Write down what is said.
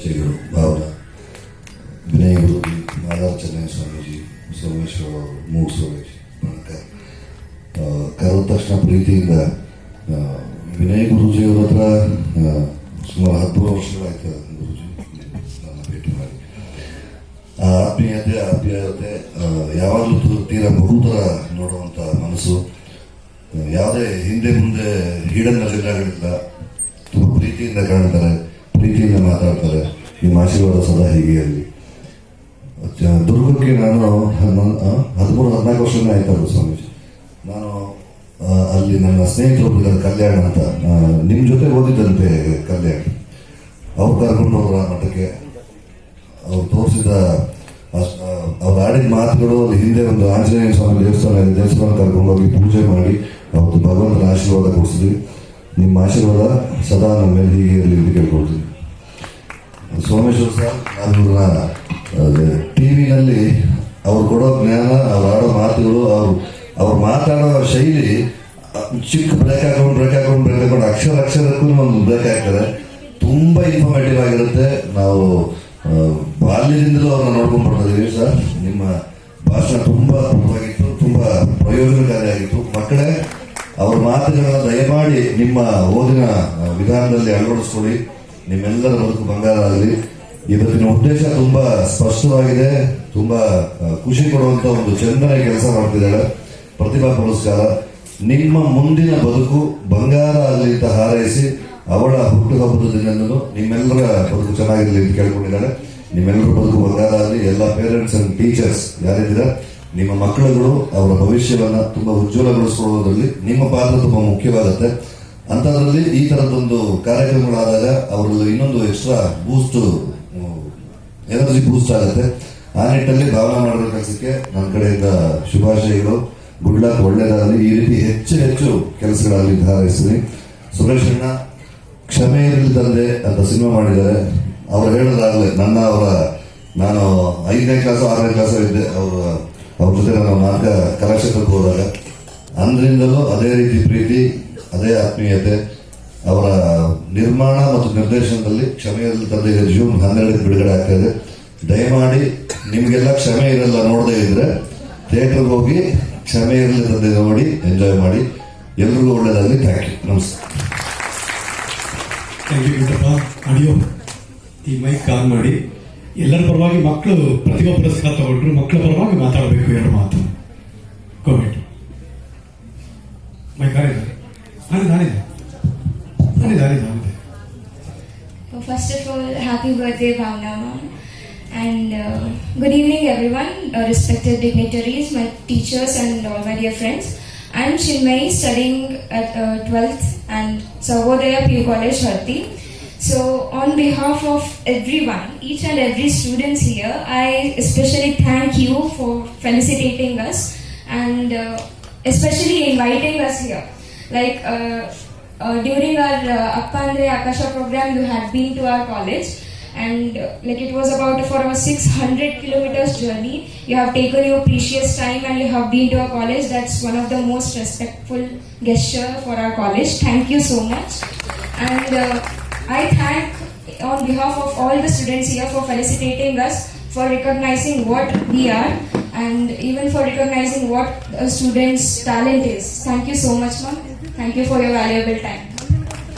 ಶ್ರೀಗಳು ಭಾವನಾ ವಿನಯ ಗುರುಜಿ ಮಾಧವ ಚೆನ್ನೈ ಸ್ವಾಮೀಜಿ ಸೋಮೇಶ್ವರ ಅವರು ಮೂರು ಸುರೇಶ್ ಬಣಕರ್ ಕರೆದ ತಕ್ಷಣ ಪ್ರೀತಿಯಿಂದ ವಿನಯ್ ಗುರುಜಿಯವರ ಹತ್ರ ಸುಮಾರು 13 ವರ್ಷಗಳಾಯ್ತು ಗುರುಜಿ ನನ್ನ ಭೇಟಿ ಮಾಡಿ ಆತ್ಮೀಯತೆ ಯಾವಾಗಲೂ ತೀರಾ ಬಹುತರ ನೋಡುವಂಥ ಮನಸ್ಸು, ಯಾವುದೇ ಹಿಂದೆ ಮುಂದೆ ಹಿಡನ್ ಅಜೆಂಡಾಗಳಿಲ್ಲ, ತುಂಬ ಪ್ರೀತಿಯಿಂದ ಕಾಣ್ತಾರೆ, ಪ್ರೀತಿಯಿಂದ ಮಾತಾಡ್ತಾರೆ. ನಿಮ್ಮ ಆಶೀರ್ವಾದ ಸದಾ ಹೀಗೆ ಇರಲಿ. ದುರ್ಗಕ್ಕೆ ನಾನು 13-14 ವರ್ಷನೇ ಆಯ್ತಲ್ಲ ಸ್ವಾಮೀಜಿ. ನಾನು ಅಲ್ಲಿ ನನ್ನ ಸ್ನೇಹಿತರೊಬ್ಬರಿದ್ದಾರೆ ಕಲ್ಯಾಣ ಅಂತ, ನಿಮ್ಮ ಜೊತೆ ಓದಿದ್ದಂತೆ ಕಲ್ಯಾಣ. ಅವ್ರು ಕರ್ಕೊಂಡು ಹೋದ್ರ ಮಠಕ್ಕೆ, ಅವ್ರು ತೋರಿಸಿದ ಅವ್ರು ಆಡಿದ ಮಾತುಗಳು, ಹಿಂದೆ ಒಂದು ಆಂಜನೇಯ ಸ್ವಾಮಿ ದೇವಸ್ಥಾನ ಕರ್ಕೊಂಡು ಹೋಗಿ ಪೂಜೆ ಮಾಡಿ ಅವತ್ತು ಭಗವಂತನ ಆಶೀರ್ವಾದ ಕೊಡಿಸಿದ್ವಿ. ನಿಮ್ಮ ಆಶೀರ್ವಾದ ಸದಾ ನಮ್ಮ ಮೇಲೆ ಹೀಗೆ ಇರಲಿ ಅಂತ ಕೇಳ್ಕೊಳ್ತೀನಿ. ಸೋಮೇಶ್ವರ್ ಸರ್, ನಾನು ಟಿವಿನಲ್ಲಿ ಅವ್ರು ಕೊಡೋ ಜ್ಞಾನ, ಅವ್ರು ಆಡೋ ಮಾತುಗಳು, ಅವ್ರು ಮಾತಾಡೋ ಶೈಲಿ, ಚಿಕ್ಕ ಬ್ರೇಕ್ ಹಾಕೊಂಡು ಅಕ್ಷರಕ್ಕೂ ಒಂದು ಬ್ರೇಕ್ ಆಗ್ತದೆ. ತುಂಬ ಇನ್ಫಾರ್ಮೇಟಿವ್ ಆಗಿರುತ್ತೆ. ನಾವು ಬಾಲ್ಯದಿಂದಲೂ ಅವ್ರನ್ನ ನೋಡ್ಕೊಂಡು ಬರ್ತಿದ್ದೀವಿ ಸರ್. ನಿಮ್ಮ ಭಾಷಣ ತುಂಬ ಅದ್ಭುತವಾಗಿತ್ತು, ತುಂಬ ಪ್ರಯೋಜನಕಾರಿಯಾಗಿತ್ತು. ಮಕ್ಕಳೇ, ಅವ್ರ ಮಾತುಗಳನ್ನ ದಯಮಾಡಿ ನಿಮ್ಮ ಓದಿನ ವಿಧಾನದಲ್ಲಿ ಅಳವಡಿಸ್ಕೊಳ್ಳಿ. ನಿಮ್ಮೆಲ್ಲರ ಬದುಕು ಬಂಗಾರ ಆಗಲಿ. ಇವತ್ತಿನ ಉದ್ದೇಶ ತುಂಬಾ ಸ್ಪಷ್ಟವಾಗಿದೆ, ತುಂಬಾ ಖುಷಿ ಕೊಡುವಂತ ಒಂದು ಚಂದನ ಕೆಲಸ ಮಾಡ್ತಿದ್ದಾಳೆ. ಪ್ರತಿಭಾ ಪುರಸ್ಕಾರ ನಿಮ್ಮ ಮುಂದಿನ ಬದುಕು ಬಂಗಾರ ಆಗಲಿ ಅಂತ ಹಾರೈಸಿ, ಅವಳ ಹುಟ್ಟುಹಬ್ಬದ ದಿನದಂದು ನಿಮ್ಮೆಲ್ಲರ ಬದುಕು ಚೆನ್ನಾಗಿರಲಿ ಅಂತ ಕೇಳ್ಕೊಂಡಿದ್ದಾಳೆ. ನಿಮ್ಮೆಲ್ಲರ ಬದುಕು ಬಂಗಾರ ಆಗಲಿ. ಎಲ್ಲ ಪೇರೆಂಟ್ಸ್ ಅಂಡ್ ಟೀಚರ್ಸ್ ಯಾರಿದ್ದೀರಾ, ನಿಮ್ಮ ಮಕ್ಕಳುಗಳು ಅವರ ಭವಿಷ್ಯವನ್ನ ತುಂಬಾ ಉಜ್ವಲಗೊಳಿಸಿಕೊಳ್ಳುವುದರಲ್ಲಿ ನಿಮ್ಮ ಪಾತ್ರ ತುಂಬಾ ಮುಖ್ಯವಾಗುತ್ತೆ. ಅಂತದ್ರಲ್ಲಿ ಈ ತರದೊಂದು ಕಾರ್ಯಕ್ರಮಗಳಾದಾಗ ಅವರಲ್ಲಿ ಇನ್ನೊಂದು ಎಕ್ಸ್ಟ್ರಾ ಬೂಸ್ಟ್, ಎನರ್ಜಿ ಬೂಸ್ಟ್ ಆಗುತ್ತೆ. ಆ ನಿಟ್ಟಿನಲ್ಲಿ ಭಾವನೆ ಮಾಡಿರೋ ಕೆಲಸಕ್ಕೆ ನನ್ನ ಕಡೆಯಿಂದ ಶುಭಾಶಯಗಳು. ಗುಡ್ ಲಕ್, ಒಳ್ಳೇದಾಗಲಿ. ಈ ರೀತಿ ಹೆಚ್ಚು ಕೆಲಸಗಳಲ್ಲಿ ಹಾರೈಸ್ತೀನಿ. ಸುರೇಶ್ ಅಣ್ಣ ಕ್ಷಮೆ ಇರಲಿ ತಂದೆ ಅಂತ ಸಿನಿಮಾ ಮಾಡಿದ್ದಾರೆ. ಅವ್ರು ಹೇಳೋದಾಗಲೇ ನಾನು 5ನೇ ಕ್ಲಾಸ್ 6ನೇ ಕ್ಲಾಸ್ ಇದ್ದೆ. ಅವ್ರ ಜೊತೆ ನಾನು ನಾಟಕ ಕಲಾಕ್ಷೇತ್ರಕ್ಕೆ ಹೋದಾಗ ಅಂದ್ರಿಂದಲೂ ಅದೇ ರೀತಿ ಪ್ರೀತಿ, ಅದೇ ಆತ್ಮೀಯತೆ. ಅವರ ನಿರ್ಮಾಣ ಮತ್ತು ನಿರ್ದೇಶನದಲ್ಲಿ ಕ್ಷಮೆ ಇರಲಿ ತಂದೆ ಜೂನ್ 12 ಬಿಡುಗಡೆ ಆಗ್ತಾ ಇದೆ. ದಯಮಾಡಿ ನಿಮಗೆಲ್ಲ ಕ್ಷಮೆ ಇರಲ್ಲ ನೋಡದೇ ಇದ್ರೆ ಥಿಯೇಟರ್ಗೆ ಹೋಗಿ ಕ್ಷಮೆ ಇರಲಿ ತಂದೆ ನೋಡಿ ಎಂಜಾಯ್ ಮಾಡಿ. ಎಲ್ರಿಗೂ ಒಳ್ಳೇದಾಗಲಿ. Thank you. ನಮಸ್ಕಾರ. Thank you. ಆಡಿಯೋ ಈ ಮೈಕ್ ಆನ್ ಮಾಡಿ. ಎಲ್ಲರ ಪರವಾಗಿ ಮಕ್ಕಳು ಪ್ರತಿಭಾ ಪುರಸ್ಕಾರ ತಗೊಂಡ್ರು, ಮಕ್ಕಳ ಪರವಾಗಿ ಮಾತಾಡಬೇಕು 2 ಮಾತು. ಕೋವಿಡ್ ಮೈಕ್ ಆಡಿದ್ದಾರೆ. First of all, happy birthday, Bhavna ma'am. And good evening, everyone, respected dignitaries, my teachers, and all my dear friends. I'm Chinmayi, studying at 12th and Savodaya PU College, Harti. So, on behalf of everyone, each and every students here, I especially thank you for felicitating us and especially inviting us here. Like during our Appandre Akasha program, you had been to our college, and like it was about for our 600 kilometers journey. You have taken your precious time and you have been to our college. That's one of the most respectful gesture for our college. Thank you so much. And I thank on behalf of all the students here for felicitating us, for recognizing what we are, and even for recognizing what a student's talent is. Thank you so much, ma'am. Thank you for your valuable time.